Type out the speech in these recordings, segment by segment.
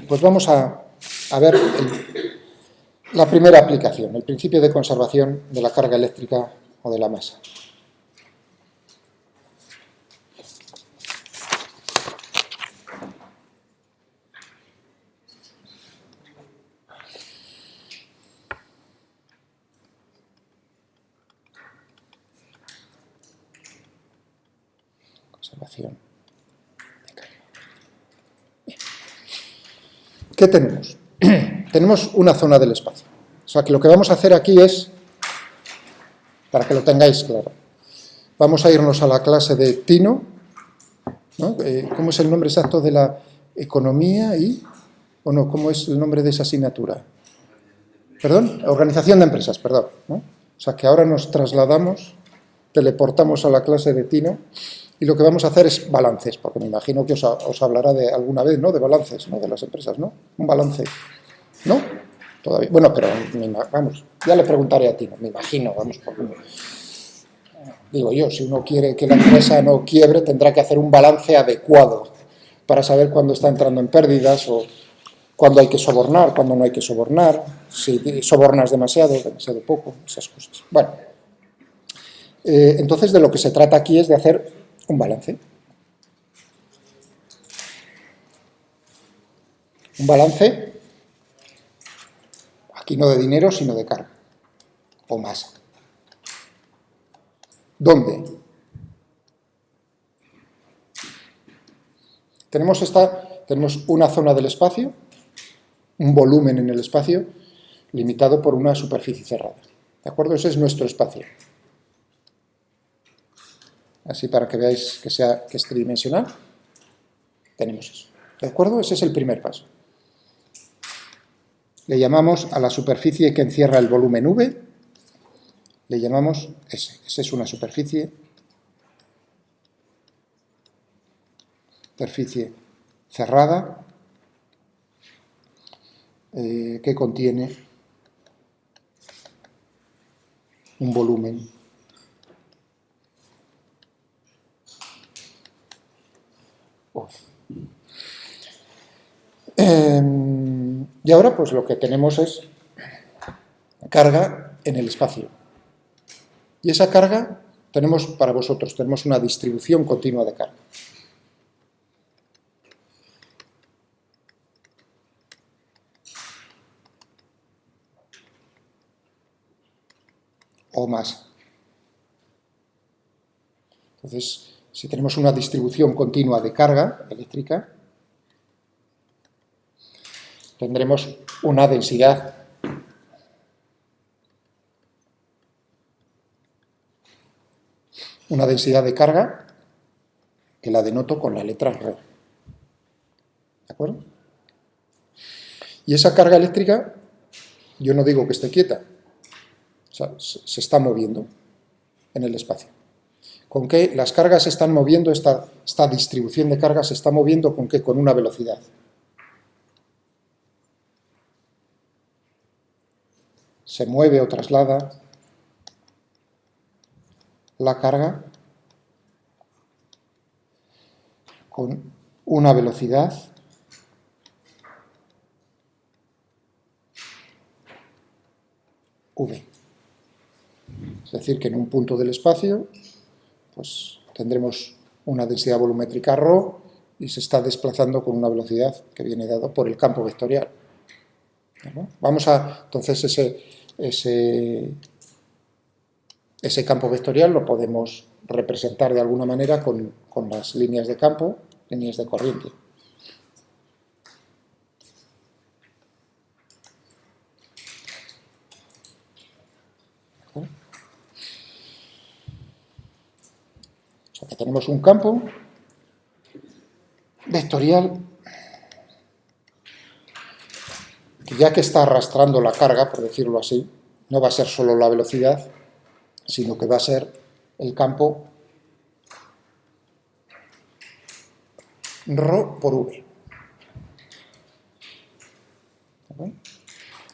Pues vamos a ver la primera aplicación, el principio de conservación de la carga eléctrica o de la masa. Conservación de carga. Bien. ¿Qué tenemos? Tenemos una zona del espacio. O sea que lo que vamos a hacer aquí es, para que lo tengáis claro, vamos a irnos a la clase de Tino, ¿no? ¿Cómo es el nombre exacto de la economía y, o no, cómo es el nombre de esa asignatura? ¿Perdón? Organización de empresas, perdón, ¿no? O sea que ahora nos trasladamos, teleportamos a la clase de Tino y lo que vamos a hacer es balances, porque me imagino que os hablará de alguna vez, ¿no? De balances, ¿no? De las empresas, ¿no? Un balance, ¿no? Todavía. Bueno, pero vamos, ya le preguntaré a Tino, me imagino, vamos, porque digo yo, si uno quiere que la empresa no quiebre, tendrá que hacer un balance adecuado para saber cuándo está entrando en pérdidas o cuándo hay que sobornar, cuándo no hay que sobornar, si sobornas demasiado poco, esas cosas. Bueno, entonces de lo que se trata aquí es de hacer un balance. Un balance, aquí no de dinero, sino de carga o masa. ¿Dónde? Tenemos una zona del espacio, un volumen en el espacio, limitado por una superficie cerrada. ¿De acuerdo? Ese es nuestro espacio. Así para que veáis que es tridimensional, tenemos eso. ¿De acuerdo? Ese es el primer paso. Le llamamos a la superficie que encierra el volumen V, le llamamos S. S es una superficie cerrada que contiene un volumen y ahora pues lo que tenemos es carga en el espacio. Y esa carga tenemos para vosotros, tenemos una distribución continua de carga. O masa. Entonces, si tenemos una distribución continua de carga eléctrica, tendremos una densidad de carga que la denoto con la letra ρ. ¿De acuerdo? Y esa carga eléctrica, yo no digo que esté quieta, o sea, se está moviendo en el espacio. ¿Con qué? Las cargas se están moviendo, esta distribución de cargas se está moviendo ¿con qué? Con una velocidad. Se mueve o traslada la carga con una velocidad v. Es decir, que en un punto del espacio pues tendremos una densidad volumétrica ρ y se está desplazando con una velocidad que viene dado por el campo vectorial. ¿No? Vamos a, entonces, ese campo vectorial lo podemos representar de alguna manera con las líneas de campo, líneas de corriente. O sea que tenemos un campo vectorial que ya que está arrastrando la carga, por decirlo así, no va a ser solo la velocidad, sino que va a ser el campo ρ por v.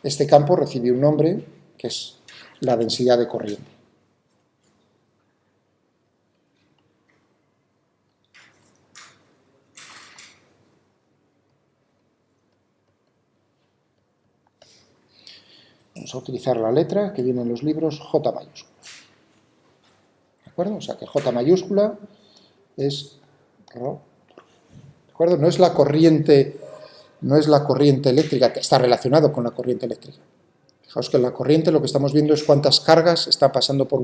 Este campo recibe un nombre que es la densidad de corriente. Vamos a utilizar la letra que viene en los libros J mayúscula. ¿De acuerdo? O sea que J mayúscula es rho. ¿De acuerdo? No es la corriente eléctrica, está relacionado con la corriente eléctrica. Fijaos que en la corriente lo que estamos viendo es cuántas cargas están pasando por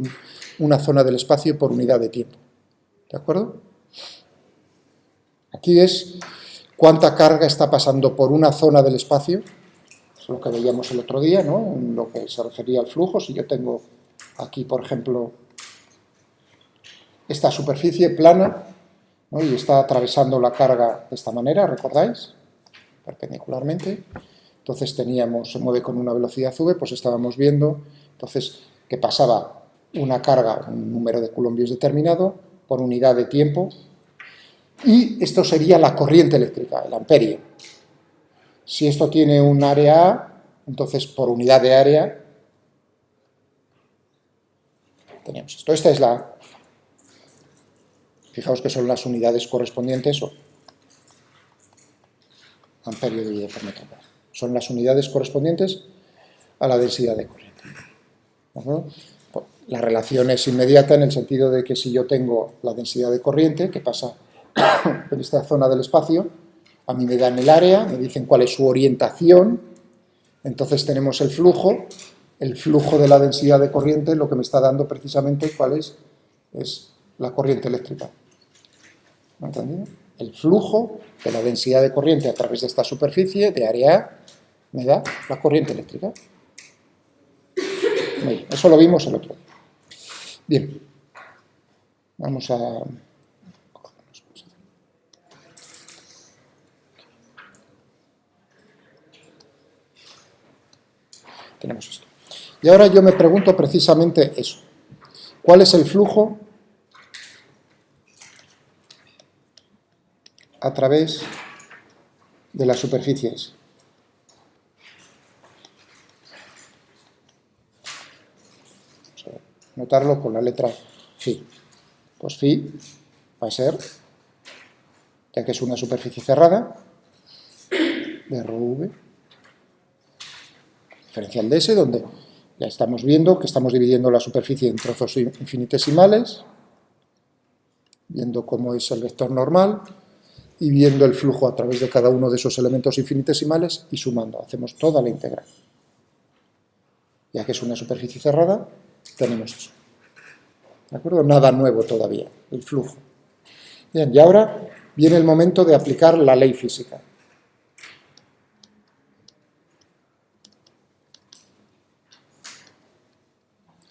una zona del espacio por unidad de tiempo. ¿De acuerdo? Aquí es cuánta carga está pasando por una zona del espacio. Es lo que veíamos el otro día, ¿no? En lo que se refería al flujo. Si yo tengo aquí, por ejemplo, esta superficie plana, ¿no? Y está atravesando la carga de esta manera, ¿recordáis? Perpendicularmente. Entonces se mueve con una velocidad v, pues estábamos viendo entonces que pasaba una carga, un número de coulombios determinado, por unidad de tiempo, y esto sería la corriente eléctrica, el amperio. Si esto tiene un área A, entonces por unidad de área tenemos esto. Esta es la... Fijaos que son las unidades correspondientes, o amperio dividido por metro cuadrado. Son las unidades correspondientes a la densidad de corriente. La relación es inmediata en el sentido de que si yo tengo la densidad de corriente que pasa en esta zona del espacio, a mí me dan el área, me dicen cuál es su orientación, entonces tenemos el flujo de la densidad de corriente, lo que me está dando precisamente cuál es la corriente eléctrica. ¿Me entendido? El flujo de la densidad de corriente a través de esta superficie de área A me da la corriente eléctrica. Bien, eso lo vimos el otro día. Bien, vamos a... Tenemos esto. Y ahora yo me pregunto precisamente eso. ¿Cuál es el flujo a través de las superficies? Vamos a notarlo con la letra φ. Pues φ va a ser, ya que es una superficie cerrada, de ρv, diferencial de S, donde ya estamos viendo que estamos dividiendo la superficie en trozos infinitesimales, viendo cómo es el vector normal, y viendo el flujo a través de cada uno de esos elementos infinitesimales y sumando. Hacemos toda la integral. Ya que es una superficie cerrada, tenemos eso. ¿De acuerdo? Nada nuevo todavía, el flujo. Bien, y ahora viene el momento de aplicar la ley física.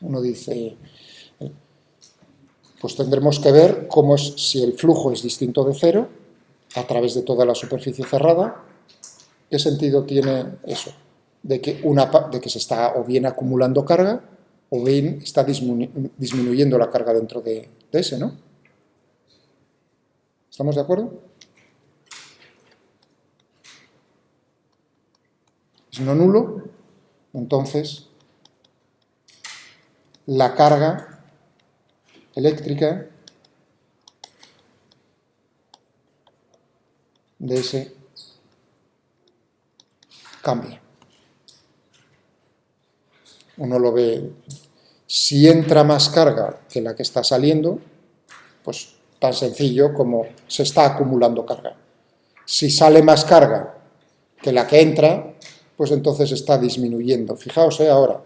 Uno dice, pues tendremos que ver cómo es, si el flujo es distinto de cero, a través de toda la superficie cerrada, ¿qué sentido tiene eso? De que se está o bien acumulando carga, o bien está disminuyendo la carga dentro de ese, ¿no? ¿Estamos de acuerdo? Es no nulo, entonces la carga eléctrica de ese cambia. Uno lo ve, si entra más carga que la que está saliendo, pues tan sencillo como se está acumulando carga. Si sale más carga que la que entra, pues entonces está disminuyendo. Fijaos ahora,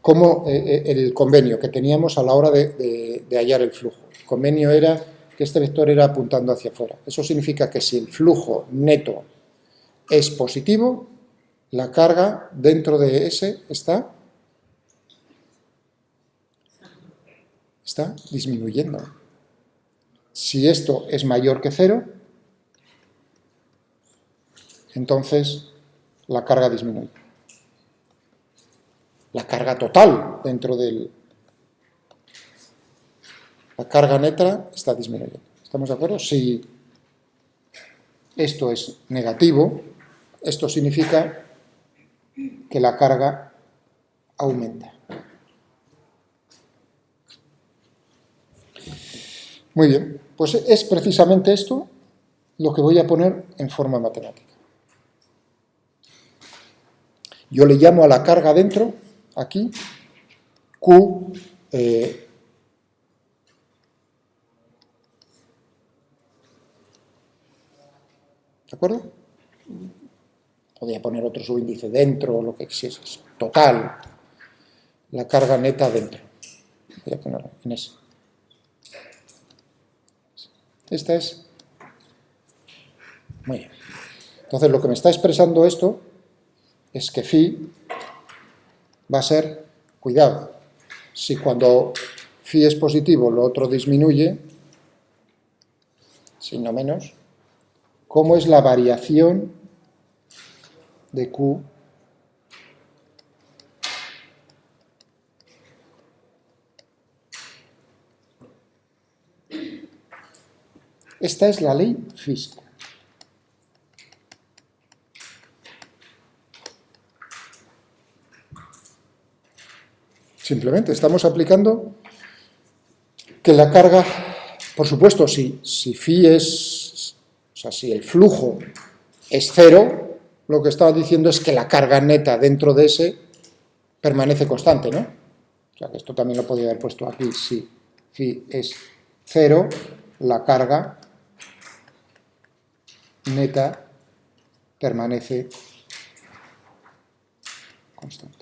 cómo el convenio que teníamos a la hora de hallar el flujo. El convenio era que este vector era apuntando hacia afuera. Eso significa que si el flujo neto es positivo, la carga dentro de ese está disminuyendo. Si esto es mayor que cero, entonces la carga disminuye. La carga total dentro del... La carga neta está disminuyendo. ¿Estamos de acuerdo? Si esto es negativo, esto significa que la carga aumenta. Muy bien, pues es precisamente esto lo que voy a poner en forma matemática. Yo le llamo a la carga dentro aquí, Q, ¿de acuerdo? Podría poner otro subíndice dentro, lo que quisiese. Total, la carga neta dentro. Voy a ponerlo en ese. Esta es. Muy bien. Entonces, lo que me está expresando esto es que phi va a ser, cuidado, si cuando phi es positivo lo otro disminuye, si no menos, ¿cómo es la variación de Q? Esta es la ley física. Simplemente estamos aplicando que la carga, por supuesto, si phi es, o sea, si el flujo es cero, lo que estaba diciendo es que la carga neta dentro de ese permanece constante, ¿no? O sea, que esto también lo podría haber puesto aquí. Si phi es cero, la carga neta permanece constante,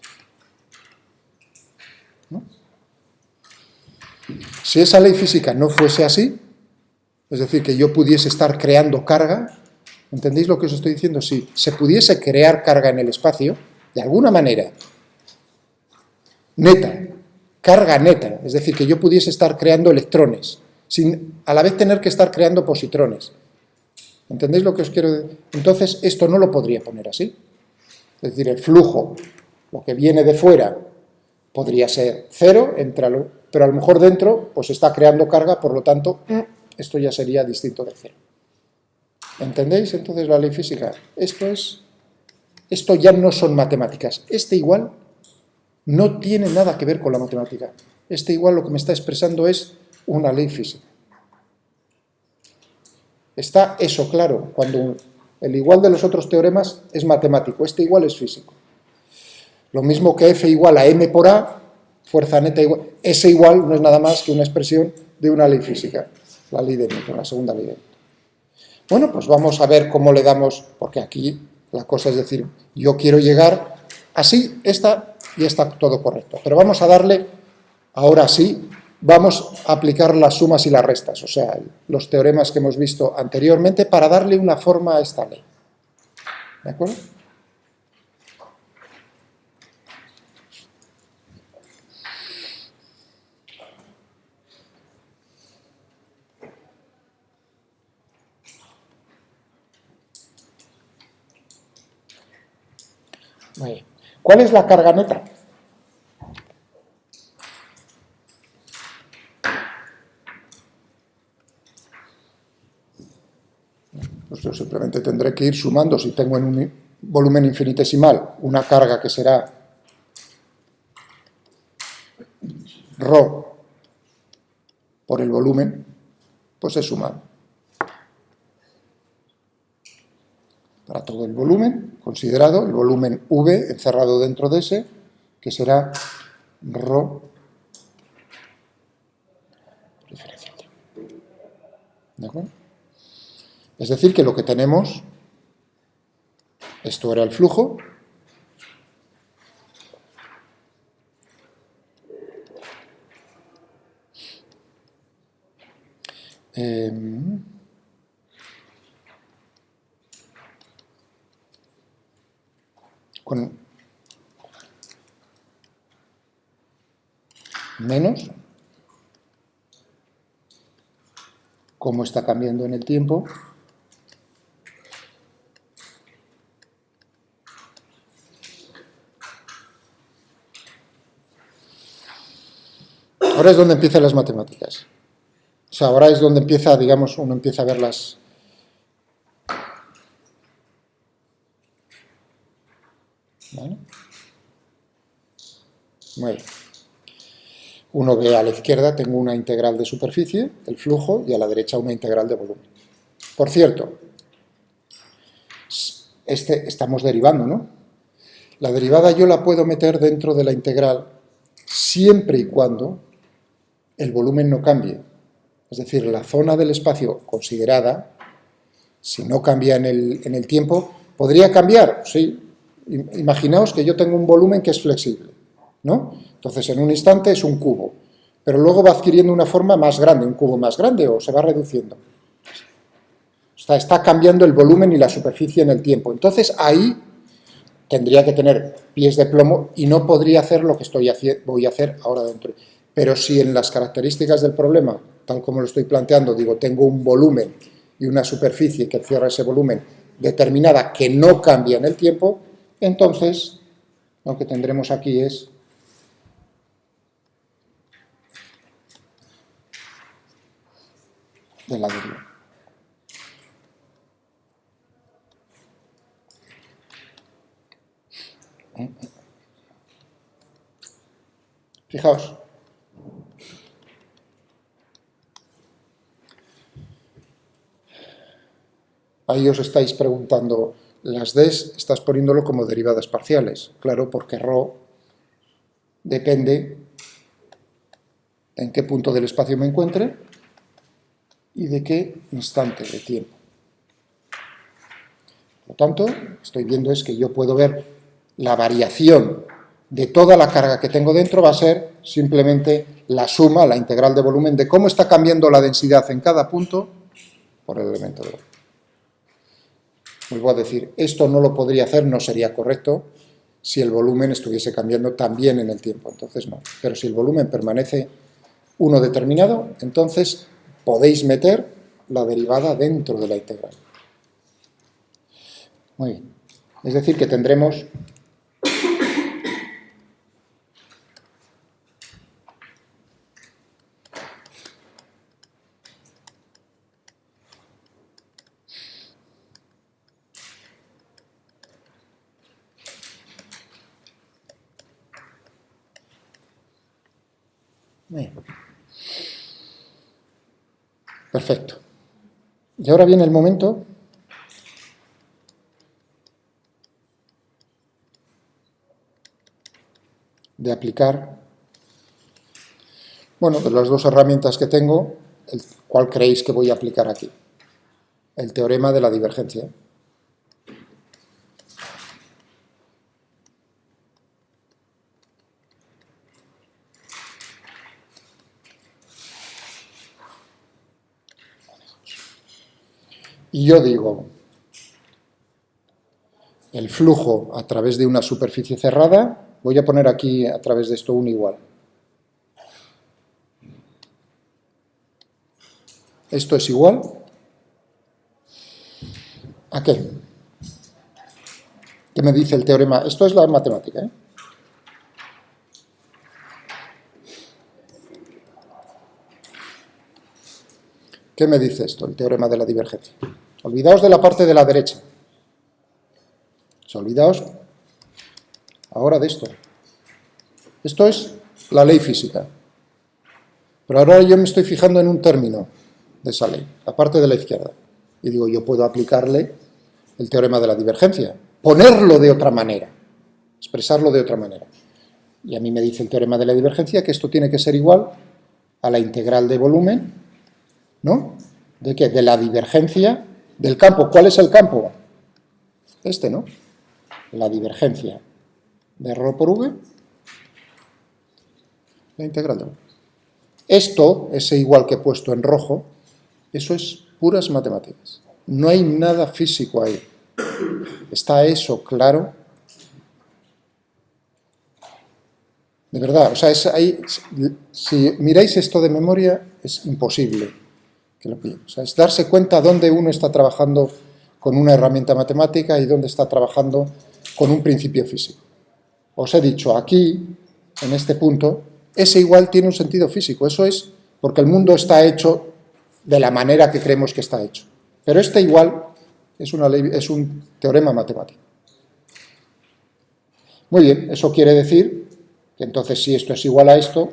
¿no? Si esa ley física no fuese así, es decir, que yo pudiese estar creando carga, ¿entendéis lo que os estoy diciendo? Si se pudiese crear carga en el espacio, de alguna manera, neta, carga neta, es decir, que yo pudiese estar creando electrones, sin a la vez tener que estar creando positrones. ¿Entendéis lo que os quiero decir? Entonces, esto no lo podría poner así. Es decir, el flujo, lo que viene de fuera, podría ser cero, pero a lo mejor dentro pues está creando carga, por lo tanto, esto ya sería distinto de cero. ¿Entendéis entonces la ley física? Esto ya no son matemáticas. Este igual no tiene nada que ver con la matemática. Este igual lo que me está expresando es una ley física. Está eso claro, cuando el igual de los otros teoremas es matemático, este igual es físico. Lo mismo que F igual a M por A, fuerza neta igual, ese igual no es nada más que una expresión de una ley física, la ley de Newton, la segunda ley de Newton. Bueno, pues vamos a ver cómo le damos, porque aquí la cosa es decir, yo quiero llegar así, esta y está todo correcto, pero vamos a darle, ahora sí, vamos a aplicar las sumas y las restas, o sea, los teoremas que hemos visto anteriormente para darle una forma a esta ley. ¿De acuerdo? Muy bien. ¿Cuál es la carga neta? Pues yo simplemente tendré que ir sumando, si tengo en un volumen infinitesimal una carga que será ρ por el volumen, pues es sumar. Para todo el volumen considerado, el volumen V encerrado dentro de ese, que será ρ diferencial. ¿De acuerdo? Es decir, que lo que tenemos, esto era el flujo, con menos, cómo está cambiando en el tiempo, ahora es donde empiezan las matemáticas. O sea, ahora es donde empieza, digamos, uno empieza a ver las... ¿Vale? Muy bien. Uno ve a la izquierda, tengo una integral de superficie, el flujo, y a la derecha una integral de volumen. Por cierto, estamos derivando, ¿no? La derivada yo la puedo meter dentro de la integral siempre y cuando el volumen no cambie. Es decir, la zona del espacio considerada, si no cambia en el tiempo, ¿podría cambiar? Sí. Imaginaos que yo tengo un volumen que es flexible, ¿no? Entonces, en un instante es un cubo, pero luego va adquiriendo una forma más grande, un cubo más grande, o se va reduciendo. Está cambiando el volumen y la superficie en el tiempo. Entonces, ahí tendría que tener pies de plomo y no podría hacer lo que voy a hacer ahora dentro. Pero si en las características del problema, tal como lo estoy planteando, digo, tengo un volumen y una superficie que encierra ese volumen determinada que no cambia en el tiempo, entonces lo que tendremos aquí es de la deriva. Fijaos. Ahí os estáis preguntando, las Ds estás poniéndolo como derivadas parciales. Claro, porque ρ depende en qué punto del espacio me encuentre y de qué instante de tiempo. Por lo tanto, estoy viendo es que yo puedo ver la variación de toda la carga que tengo dentro va a ser simplemente la suma, la integral de volumen, de cómo está cambiando la densidad en cada punto por el elemento de volumen. Vuelvo a decir, esto no lo podría hacer, no sería correcto si el volumen estuviese cambiando también en el tiempo, entonces no. Pero si el volumen permanece uno determinado, entonces podéis meter la derivada dentro de la integral. Muy bien. Es decir, que tendremos bien. Perfecto. Y ahora viene el momento de aplicar, bueno, de las dos herramientas que tengo, ¿cuál creéis que voy a aplicar aquí? El teorema de la divergencia. Y yo digo, el flujo a través de una superficie cerrada, voy a poner aquí a través de esto un igual. Esto es igual ¿a qué? ¿Qué me dice el teorema? Esto es la matemática, ¿eh? ¿Qué me dice esto, el teorema de la divergencia? Olvidaos de la parte de la derecha. Olvidaos ahora de esto. Esto es la ley física. Pero ahora yo me estoy fijando en un término de esa ley, la parte de la izquierda. Y digo, yo puedo aplicarle el teorema de la divergencia, ponerlo de otra manera, expresarlo de otra manera. Y a mí me dice el teorema de la divergencia que esto tiene que ser igual a la integral de volumen, ¿no? ¿De qué? De la divergencia del campo. ¿Cuál es el campo? Este, ¿no? La divergencia de ρ por v, la integral de v. Esto, ese igual que he puesto en rojo, eso es puras matemáticas. No hay nada físico ahí. ¿Está eso claro? De verdad, o sea, si miráis esto de memoria, es imposible que lo pillen. O sea, es darse cuenta dónde uno está trabajando con una herramienta matemática y dónde está trabajando con un principio físico. Os he dicho, aquí, en este punto, ese igual tiene un sentido físico. Eso es porque el mundo está hecho de la manera que creemos que está hecho. Pero este igual es un teorema matemático. Muy bien, eso quiere decir que entonces si esto es igual a esto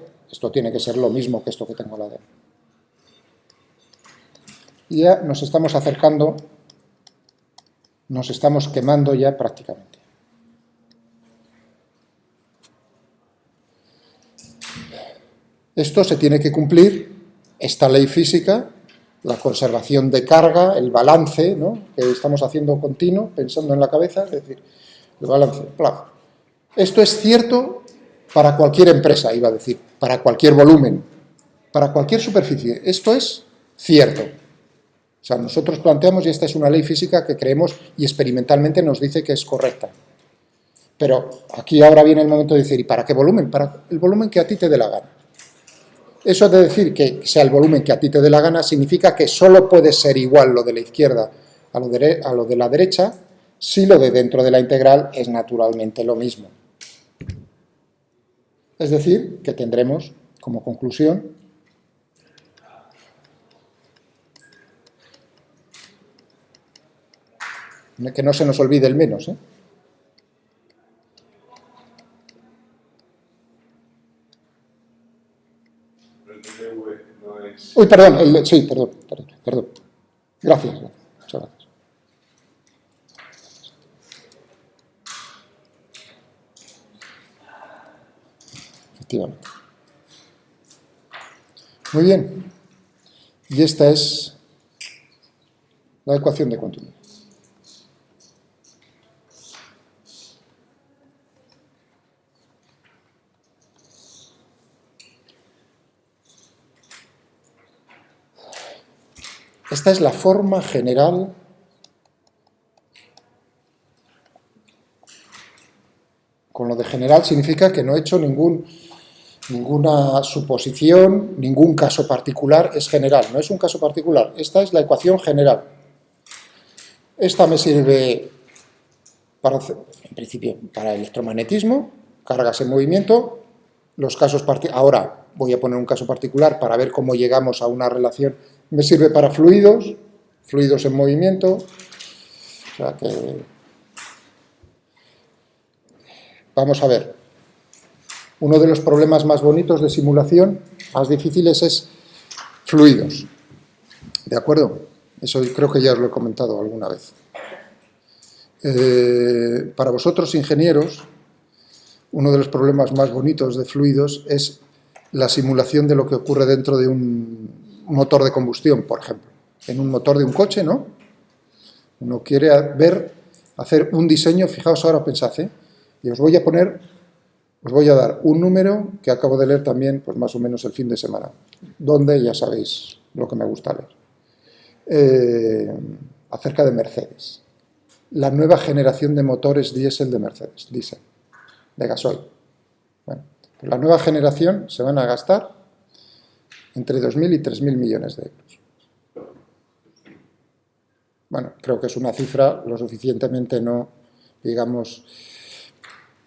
tiene que ser lo mismo que esto que tengo a la derecha. Y ya nos estamos acercando, nos estamos quemando ya prácticamente. Esto se tiene que cumplir, esta ley física, la conservación de carga, el balance, ¿no?, que estamos haciendo continuo, pensando en la cabeza, es decir, el balance, ¡plaf! Esto es cierto para cualquier empresa, iba a decir, para cualquier volumen, para cualquier superficie. Esto es cierto. O sea, nosotros planteamos, y esta es una ley física que creemos y experimentalmente nos dice que es correcta. Pero aquí ahora viene el momento de decir, ¿y para qué volumen? Para el volumen que a ti te dé la gana. Eso de decir que sea el volumen que a ti te dé la gana significa que solo puede ser igual lo de la izquierda a lo de la derecha si lo de dentro de la integral es naturalmente lo mismo. Es decir, que tendremos como conclusión que no se nos olvide el menos, ¿eh? Uy, perdón, sí, perdón. Gracias, muchas gracias. Efectivamente. Muy bien. Y esta es la ecuación de continuidad. Esta es la forma general con lo de general significa que no he hecho ninguna suposición, ningún caso particular, es general, no es un caso particular, esta es la ecuación general. Esta me sirve para, en principio, para electromagnetismo, cargas en movimiento, los casos ahora voy a poner un caso particular para ver cómo llegamos a una relación. Me sirve para fluidos en movimiento, o sea que vamos a ver. Uno de los problemas más bonitos de simulación, más difíciles, es fluidos. ¿De acuerdo? Eso creo que ya os lo he comentado alguna vez. Para vosotros, ingenieros, uno de los problemas más bonitos de fluidos es la simulación de lo que ocurre dentro de un motor de combustión, por ejemplo. En un motor de un coche, ¿no? Uno quiere hacer un diseño, fijaos ahora, pensad, y os voy a dar un número que acabo de leer también, pues más o menos el fin de semana, donde ya sabéis lo que me gusta leer, acerca de Mercedes. La nueva generación de motores diésel de Mercedes, diésel, de gasoil. Bueno, pues la nueva generación se van a gastar entre 2.000 y 3.000 millones de euros. Bueno, creo que es una cifra lo suficientemente no, digamos,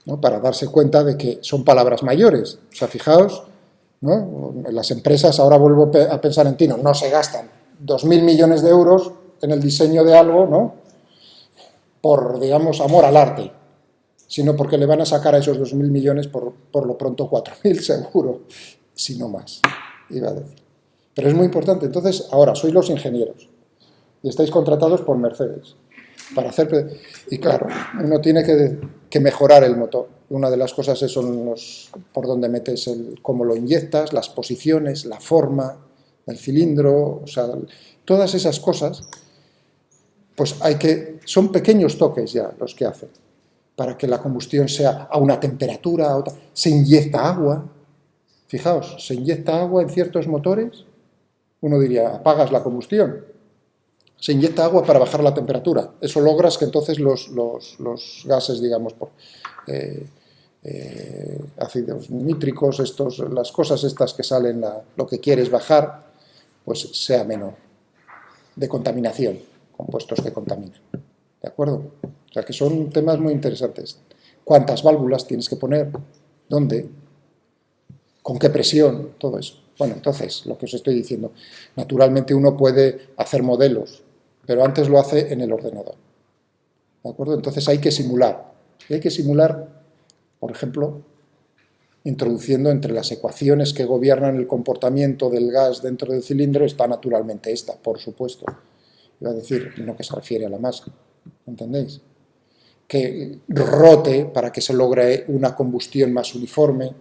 ¿no?, para darse cuenta de que son palabras mayores. O sea, fijaos, ¿no?, las empresas, ahora vuelvo a pensar en Tino, no se gastan 2.000 millones de euros en el diseño de algo, ¿no?, por, digamos, amor al arte, sino porque le van a sacar a esos 2.000 millones por lo pronto 4.000 seguro, si no más, iba a decir. Pero es muy importante. Entonces, ahora, sois los ingenieros y estáis contratados por Mercedes para hacer... Y claro, uno tiene que mejorar el motor. Una de las cosas son por dónde metes cómo lo inyectas, las posiciones, la forma del cilindro, o sea, todas esas cosas, pues son pequeños toques ya los que hacen, para que la combustión sea a una temperatura, se inyecta agua, fijaos, se inyecta agua en ciertos motores, uno diría, apagas la combustión, se inyecta agua para bajar la temperatura, eso logras que entonces los gases, digamos, ácidos nítricos, las cosas estas que salen, lo que quieres bajar, pues sea menor, de contaminación, compuestos que contaminan, ¿de acuerdo? O sea que son temas muy interesantes. ¿Cuántas válvulas tienes que poner? ¿Dónde? ¿Con qué presión? Todo eso. Bueno, entonces, lo que os estoy diciendo, naturalmente uno puede hacer modelos, pero antes lo hace en el ordenador, ¿de acuerdo? Entonces hay que simular. Y hay que simular, por ejemplo, introduciendo entre las ecuaciones que gobiernan el comportamiento del gas dentro del cilindro, está naturalmente esta, por supuesto. Iba a decir, en lo que se refiere a la masa, ¿entendéis? Que rote para que se logre una combustión más uniforme.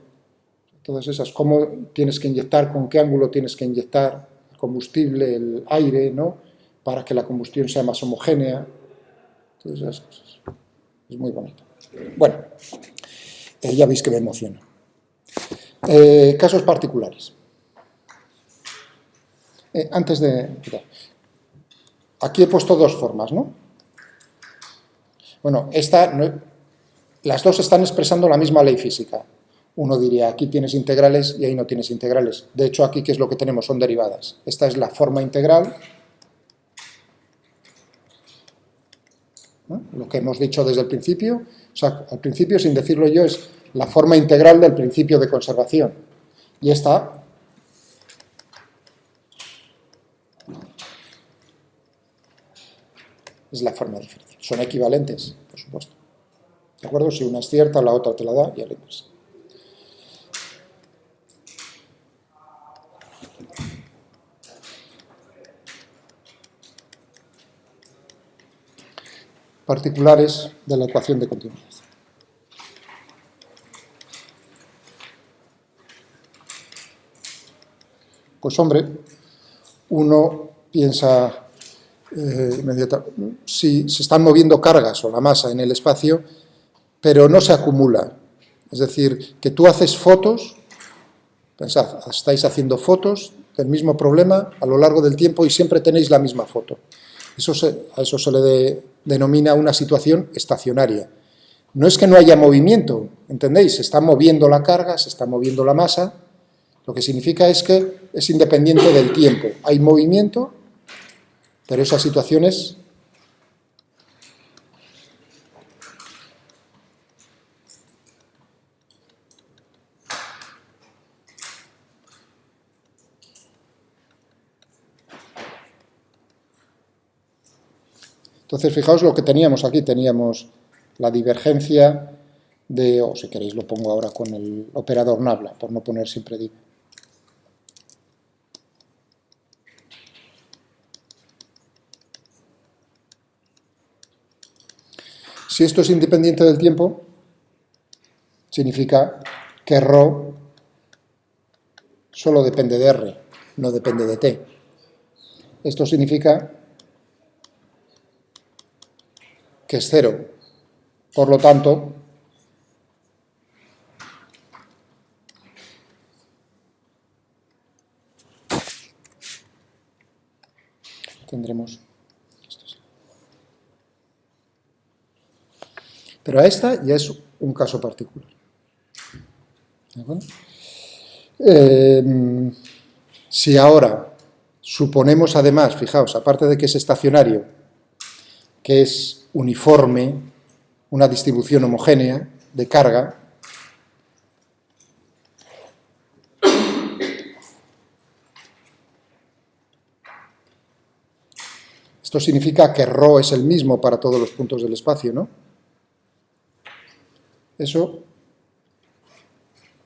Todas esas, cómo tienes que inyectar, con qué ángulo tienes que inyectar el combustible, el aire, ¿no? Para que la combustión sea más homogénea. Todas esas cosas. Es muy bonito. Bueno, ya veis que me emociona. Casos particulares. Antes de... Aquí he puesto dos formas, ¿no? Bueno, las dos están expresando la misma ley física. Uno diría, aquí tienes integrales y ahí no tienes integrales. De hecho, aquí, ¿qué es lo que tenemos? Son derivadas. Esta es la forma integral, ¿no? Lo que hemos dicho desde el principio. O sea, al principio, sin decirlo yo, es la forma integral del principio de conservación. Y esta es la forma diferencial. Son equivalentes, por supuesto. ¿De acuerdo? Si una es cierta, la otra te la da y al inverso. Particulares de la ecuación de continuidad. Pues hombre, uno piensa inmediatamente, si se están moviendo cargas o la masa en el espacio, pero no se acumula. Es decir, que tú haces fotos, pensad, estáis haciendo fotos del mismo problema a lo largo del tiempo y siempre tenéis la misma foto. A eso se le denomina una situación estacionaria. No es que no haya movimiento, ¿entendéis? Se está moviendo la carga, se está moviendo la masa, lo que significa es que es independiente del tiempo. Hay movimiento, pero esa situación es Entonces, fijaos lo que teníamos aquí. Teníamos la divergencia de, o si queréis lo pongo ahora con el operador nabla, por no poner siempre div. Si esto es independiente del tiempo, significa que ρ solo depende de R, no depende de T. Esto significa que es cero. Por lo tanto, tendremos esto. Pero a esta ya es un caso particular. ¿De acuerdo? Si ahora suponemos además, fijaos, aparte de que es estacionario, que es uniforme, una distribución homogénea de carga, esto significa que ρ es el mismo para todos los puntos del espacio, ¿no? Eso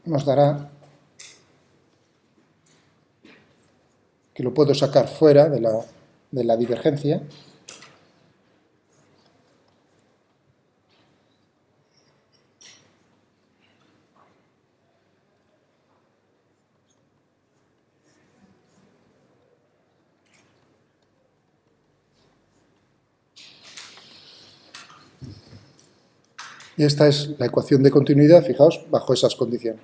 nos dará que lo puedo sacar fuera de la divergencia. Y esta es la ecuación de continuidad, fijaos, bajo esas condiciones.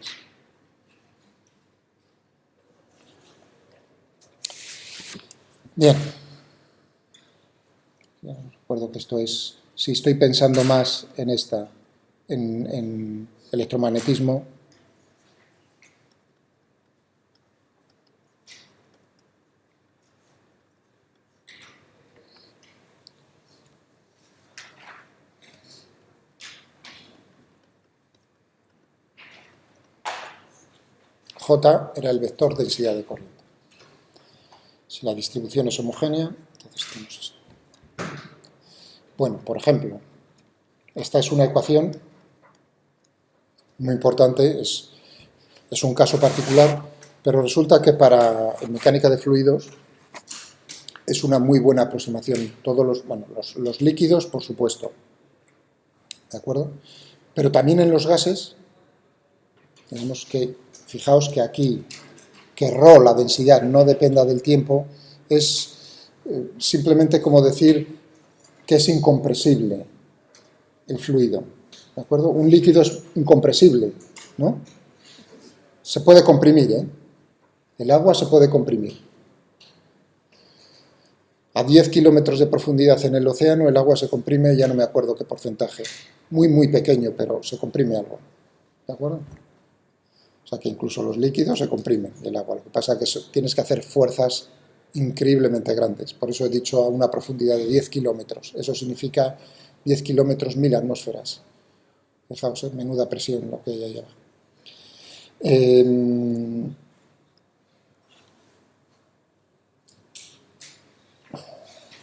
Bien. Recuerdo que esto es, si estoy pensando más en electromagnetismo, J era el vector densidad de corriente. Si la distribución es homogénea, entonces tenemos esto. Bueno, por ejemplo, esta es una ecuación muy importante, es un caso particular, pero resulta que para mecánica de fluidos es una muy buena aproximación. Todos los líquidos, por supuesto, ¿de acuerdo? Pero también en los gases tenemos que fijaos que aquí, que ρ, la densidad, no dependa del tiempo, es simplemente como decir que es incompresible el fluido, ¿de acuerdo? Un líquido es incompresible, ¿no? Se puede comprimir, ¿eh? El agua se puede comprimir. A 10 kilómetros de profundidad en el océano, el agua se comprime, ya no me acuerdo qué porcentaje. Muy, muy pequeño, pero se comprime algo. ¿De acuerdo? O sea que incluso los líquidos se comprimen, el agua. Lo que pasa es que tienes que hacer fuerzas increíblemente grandes. Por eso he dicho a una profundidad de 10 kilómetros. Eso significa 10 kilómetros, 1000 atmósferas. Fijaos, menuda presión lo que ella lleva.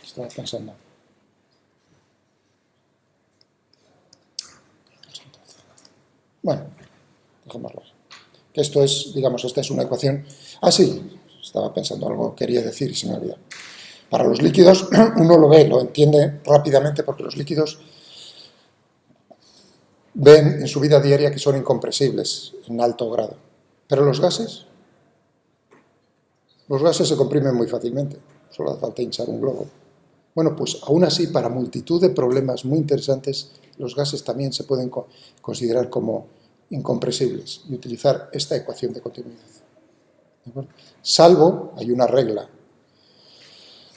Estaba pensando. Bueno, dejémoslo. Que esto es, digamos, esta es una ecuación... Ah, sí, estaba pensando algo, quería decir y se me olvidó. Para los líquidos, uno lo ve, lo entiende rápidamente, porque los líquidos ven en su vida diaria que son incompresibles en alto grado. Pero los gases se comprimen muy fácilmente, solo hace falta hinchar un globo. Bueno, pues aún así, para multitud de problemas muy interesantes, los gases también se pueden considerar como incompresibles y utilizar esta ecuación de continuidad. ¿De acuerdo? Salvo, hay una regla,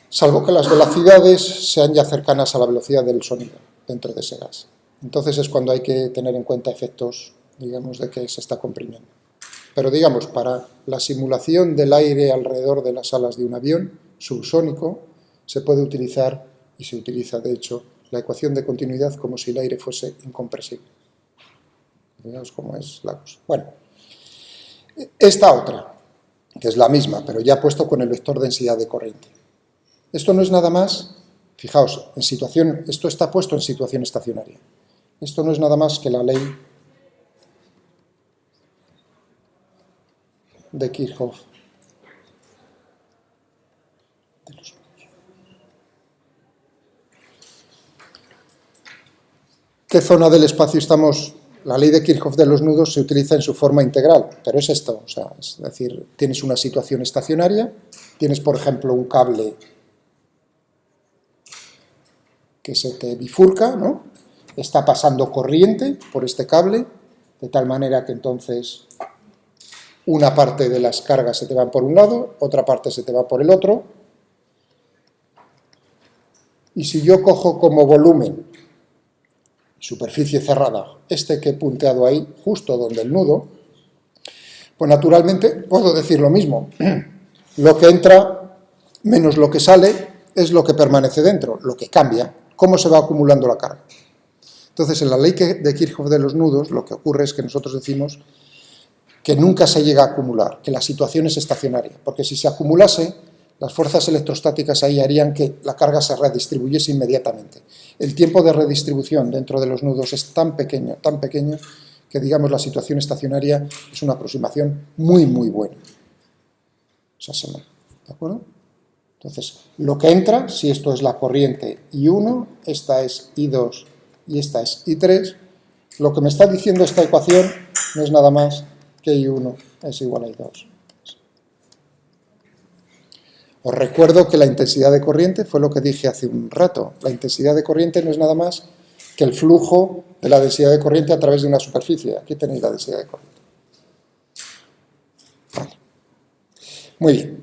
salvo que las velocidades sean ya cercanas a la velocidad del sonido dentro de ese gas. Entonces es cuando hay que tener en cuenta efectos, digamos, de que se está comprimiendo. Pero digamos, para la simulación del aire alrededor de las alas de un avión subsónico, se puede utilizar, y se utiliza de hecho, la ecuación de continuidad como si el aire fuese incompresible. Fijaos cómo es la cosa. Bueno, esta otra, que es la misma, pero ya puesto con el vector densidad de corriente. Esto no es nada más, fijaos, esto está puesto en situación estacionaria. Esto no es nada más que la ley de Kirchhoff de los nudos. ¿Qué zona del espacio estamos? La ley de Kirchhoff de los nudos se utiliza en su forma integral, pero es esto, o sea, es decir, tienes una situación estacionaria, tienes, por ejemplo, un cable que se te bifurca, ¿no? Está pasando corriente por este cable, de tal manera que entonces una parte de las cargas se te van por un lado, otra parte se te va por el otro, y si yo cojo como volumen, superficie cerrada, este que he punteado ahí, justo donde el nudo, pues naturalmente puedo decir lo mismo. Lo que entra menos lo que sale es lo que permanece dentro, lo que cambia, cómo se va acumulando la carga. Entonces, en la ley de Kirchhoff de los nudos, lo que ocurre es que nosotros decimos que nunca se llega a acumular, que la situación es estacionaria, porque si se acumulase, las fuerzas electrostáticas ahí harían que la carga se redistribuyese inmediatamente. El tiempo de redistribución dentro de los nudos es tan pequeño, que digamos la situación estacionaria es una aproximación muy, muy buena. ¿De acuerdo? Entonces, lo que entra, si esto es la corriente I1, esta es I2 y esta es I3, lo que me está diciendo esta ecuación no es nada más que I1 es igual a I2. Os recuerdo que la intensidad de corriente fue lo que dije hace un rato. La intensidad de corriente no es nada más que el flujo de la densidad de corriente a través de una superficie. Aquí tenéis la densidad de corriente. Vale. Muy bien.